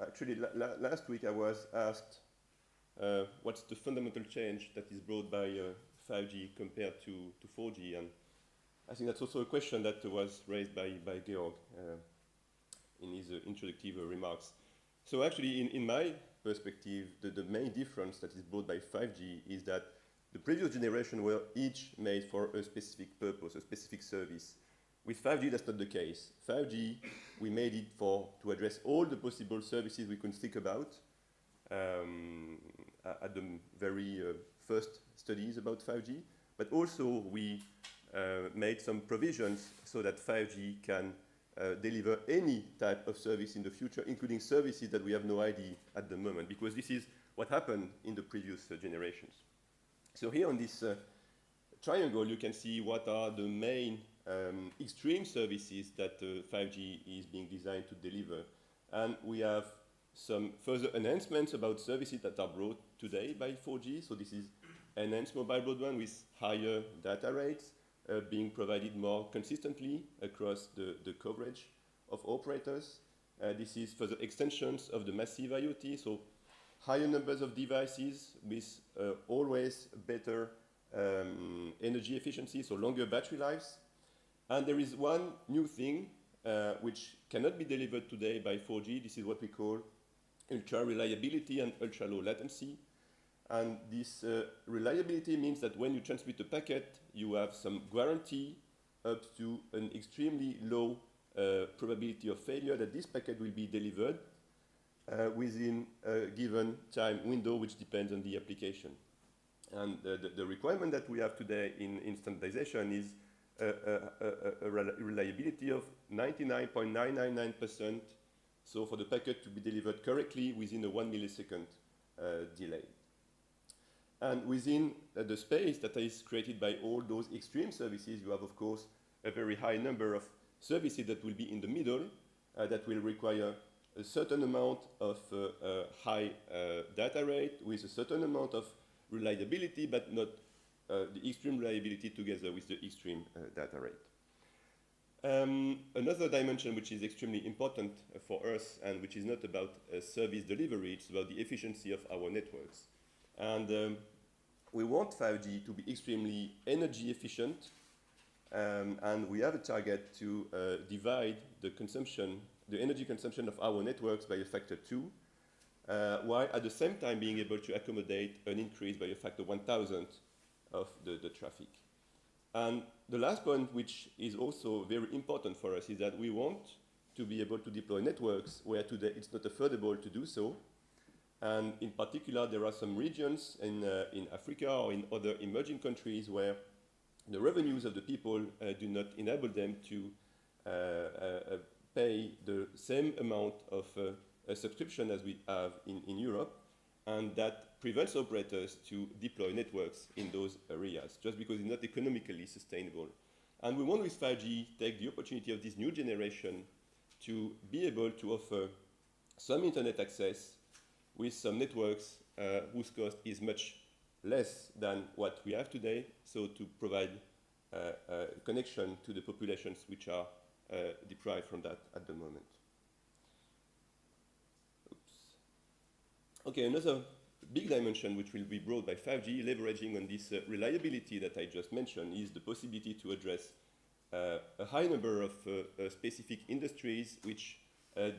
actually, last week I was asked what's the fundamental change that is brought by 5G compared to 4G, and I think that's also a question that was raised by Georg in his introductory remarks. So actually, in my perspective, the main difference that is brought by 5G is that the previous generation were each made for a specific purpose, a specific service. With 5G, that's not the case. 5G, we made it to address all the possible services we could think about at the very first studies about 5G, but also we made some provisions so that 5G can deliver any type of service in the future, including services that we have no idea at the moment, because this is what happened in the previous generations. So here on this triangle, you can see what are the main extreme services that 5G is being designed to deliver. And we have some further enhancements about services that are brought today by 4G. So this is enhanced mobile broadband with higher data rates being provided more consistently across the coverage of operators. This is further extensions of the massive IoT, so higher numbers of devices with always better energy efficiency, so longer battery lives. And there is one new thing which cannot be delivered today by 4G. This is what we call ultra reliability and ultra low latency. And this reliability means that when you transmit a packet, you have some guarantee up to an extremely low probability of failure that this packet will be delivered within a given time window, which depends on the application. And the requirement that we have today in standardization is a reliability of 99.999%, so for the packet to be delivered correctly within a 1 millisecond delay. And within the space that is created by all those extreme services, you have, of course, a very high number of services that will be in the middle that will require a certain amount of high data rate with a certain amount of reliability, but not the extreme reliability together with the extreme data rate. Another dimension which is extremely important for us and which is not about service delivery, it's about the efficiency of our networks. And we want 5G to be extremely energy efficient, and we have a target to divide the energy consumption of our networks by a factor 2, while at the same time being able to accommodate an increase by a factor 1,000 of the traffic. And the last point, which is also very important for us, is that we want to be able to deploy networks where today it's not affordable to do so. And in particular, there are some regions in Africa or in other emerging countries where the revenues of the people do not enable them to pay the same amount of a subscription as we have in Europe, and that prevents operators to deploy networks in those areas, just because it's not economically sustainable. And we want with 5G take the opportunity of this new generation to be able to offer some internet access with some networks whose cost is much less than what we have today, so to provide connection to the populations which are deprived from that at the moment. Oops. Okay, another big dimension which will be brought by 5G, leveraging on this reliability that I just mentioned, is the possibility to address a high number of specific industries which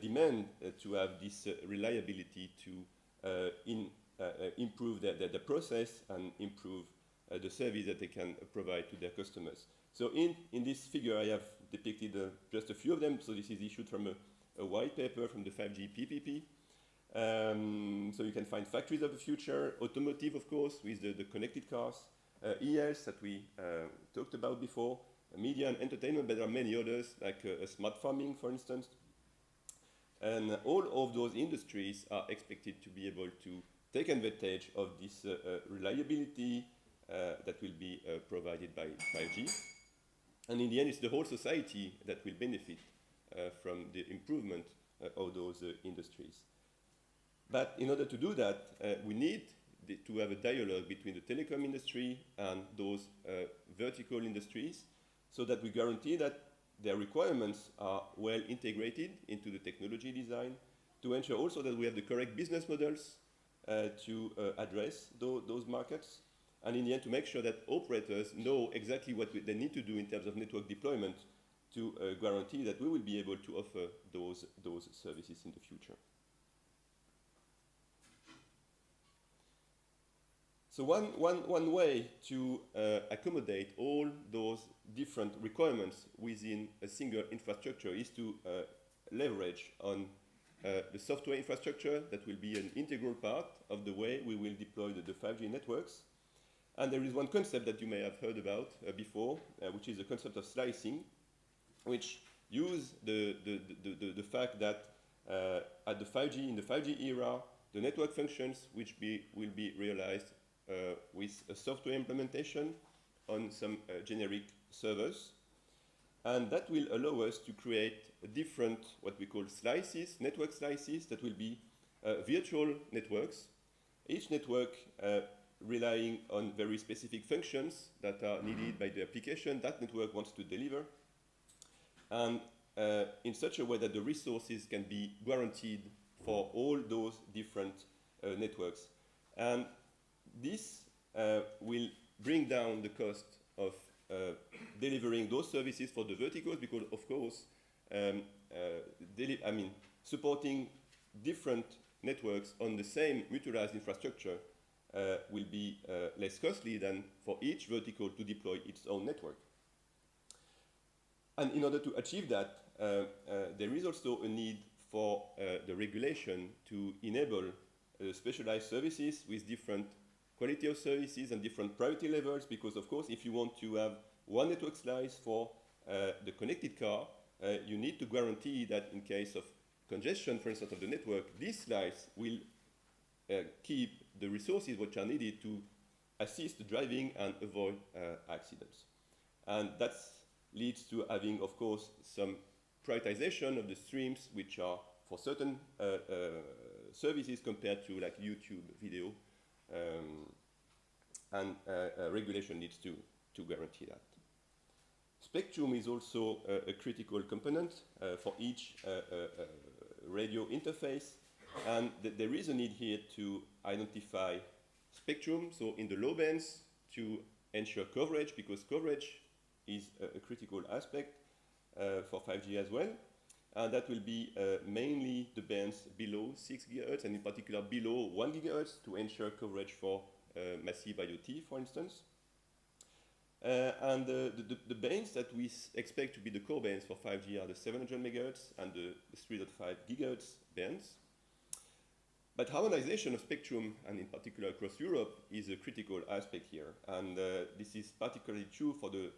demand to have this reliability to improve the process and improve the service that they can provide to their customers. So in this figure, I have depicted just a few of them. So this is issued from a white paper from the 5G PPP. So you can find factories of the future, automotive, of course, with the connected cars, e-health that we talked about before, media and entertainment, but there are many others, like smart farming, for instance. And all of those industries are expected to be able to take advantage of this reliability that will be provided by 5G. And in the end, it's the whole society that will benefit from the improvement of those industries. But in order to do that, we need to have a dialogue between the telecom industry and those vertical industries, so that we guarantee that their requirements are well integrated into the technology design, to ensure also that we have the correct business models to address those markets, and in the end to make sure that operators know exactly what they need to do in terms of network deployment to guarantee that we will be able to offer those services in the future. So one way to accommodate all those different requirements within a single infrastructure is to leverage on the software infrastructure that will be an integral part of the way we will deploy the 5G networks. And there is one concept that you may have heard about before, which is the concept of slicing, which use the fact that in the 5G era, the network functions which will be realized with a software implementation on some generic servers. And that will allow us to create different, what we call slices, network slices, that will be virtual networks. Each network relying on very specific functions that are needed by the application that network wants to deliver, and in such a way that the resources can be guaranteed for all those different networks. And this will bring down the cost of delivering those services for the verticals, because of course supporting different networks on the same mutualized infrastructure will be less costly than for each vertical to deploy its own network. And in order to achieve that, there is also a need for the regulation to enable specialized services with different quality of services and different priority levels, because of course if you want to have one network slice for the connected car, you need to guarantee that in case of congestion, for instance, of the network, this slice will keep the resources which are needed to assist driving and avoid accidents. And that leads to having, of course, some prioritization of the streams which are for certain services compared to like YouTube video, and regulation needs to guarantee that. Spectrum is also a critical component for each radio interface, and there is a need here to identify spectrum, so in the low bands, to ensure coverage, because coverage is a critical aspect for 5G as well. And that will be mainly the bands below 6 GHz, and in particular below 1 GHz, to ensure coverage for massive IoT, for instance. And the bands that we expect to be the core bands for 5G are the 700 MHz and the 3.5 GHz bands. But harmonization of spectrum, and in particular across Europe, is a critical aspect here. And this is particularly true for the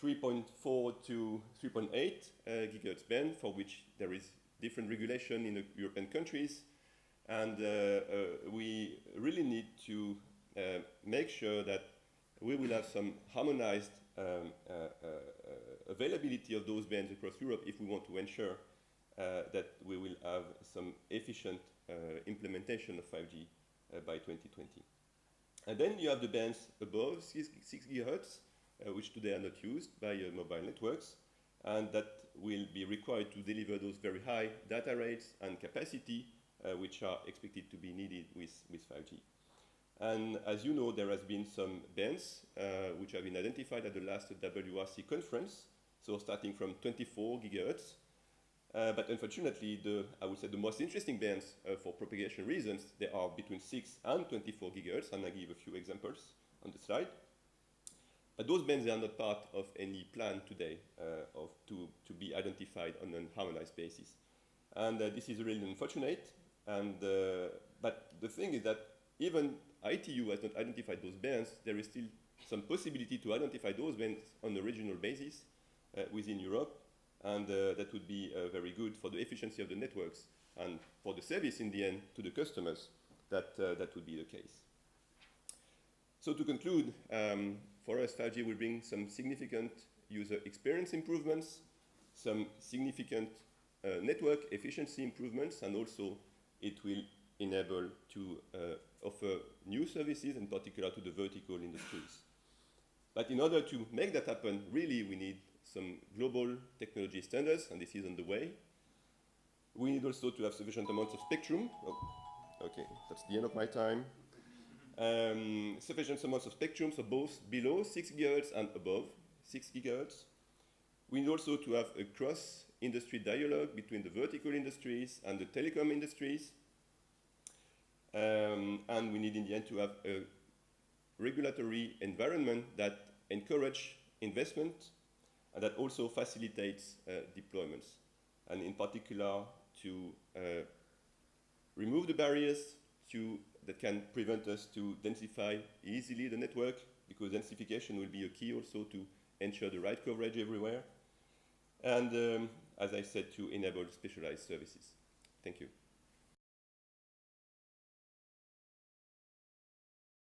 3.4 to 3.8 GHz band, for which there is different regulation in the European countries. And we really need to make sure that we will have some harmonized availability of those bands across Europe if we want to ensure that we will have some efficient implementation of 5G by 2020. And then you have the bands above 6 GHz, which today are not used by mobile networks, and that will be required to deliver those very high data rates and capacity which are expected to be needed with 5G. And as you know, there has been some bands which have been identified at the last WRC conference, so starting from 24 GHz. But unfortunately, I would say the most interesting bands for propagation reasons, they are between 6 and 24 GHz, and I give a few examples on the slide. But those bands are not part of any plan today to be identified on a harmonized basis. And this is really unfortunate. And, but the thing is that even ITU has not identified those bands, there is still some possibility to identify those bands on a regional basis within Europe. And that would be very good for the efficiency of the networks and for the service in the end to the customers, that would be the case. So to conclude, for us, 5G will bring some significant user experience improvements, some significant network efficiency improvements, and also it will enable to offer new services, in particular to the vertical industries. But in order to make that happen, really we need some global technology standards, and this is on the way. We need also to have sufficient amounts of spectrum. Oh, okay, that's the end of my time. Sufficient amounts of spectrum, so both below 6 GHz and above 6 GHz. We need also to have a cross-industry dialogue between the vertical industries and the telecom industries. And we need in the end to have a regulatory environment that encourages investment and that also facilitates deployments. And in particular, to remove the barriers that can prevent us to densify easily the network, because densification will be a key also to ensure the right coverage everywhere. And as I said, to enable specialized services. Thank you.